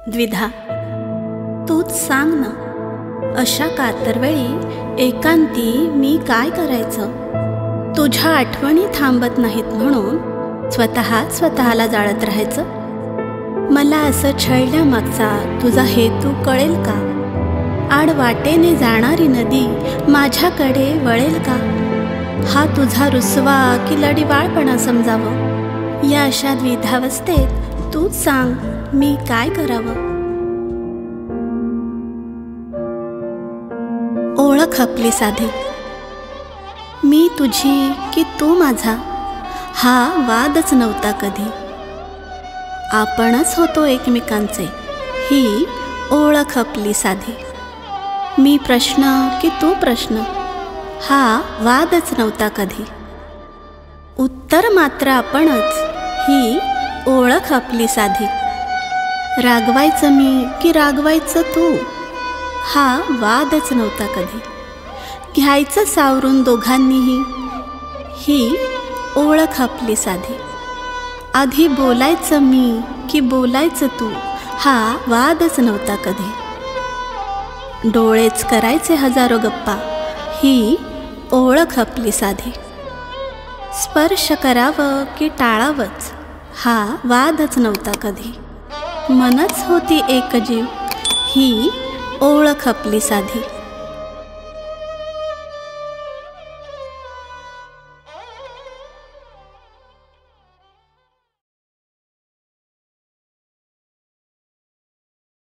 द्विधा, तूच सांग ना, अशा कातरवेळी एकांती मी काय करायचं? तुझ्या आठवणी थांबत नाहीत म्हणून स्वतःला जाळत राहायचं? मला असं छळण्यामागचा तुझा हेतू कळेल का? आडवाटेने जाणारी नदी माझ्याकडे वळेल का? हा तुझा रुसवा की लढीवाळपणा समजावं? या अशा द्विधावस्थेत तूच सांग मी काय करावं? ओळख आपली साधी, मी तुझी की तू माझा, हा वादच नव्हता कधी. आपणच होतो एकमेकांचे, ही ओळख आपली साधी. मी प्रश्न की तू प्रश्न, हा वादच नव्हता कधी. उत्तर मात्र आपणच, ही ओळख आपली साधी. रागवायचं मी की रागवायचं तू, हा वादच नव्हता कधी. घ्यायचं सावरून दोघांनीही, ही ओळख आपली साधी. आधी बोलायचं मी की बोलायचं तू, हा वादच नव्हता कधी. डोळेच करायचे हजारो गप्पा, ही ओळख आपली साधी. स्पर्श करावं की टाळावंच, हा वादच नव्हता कधी. मनच होती एक जीव, ही ओळख आपली साधी.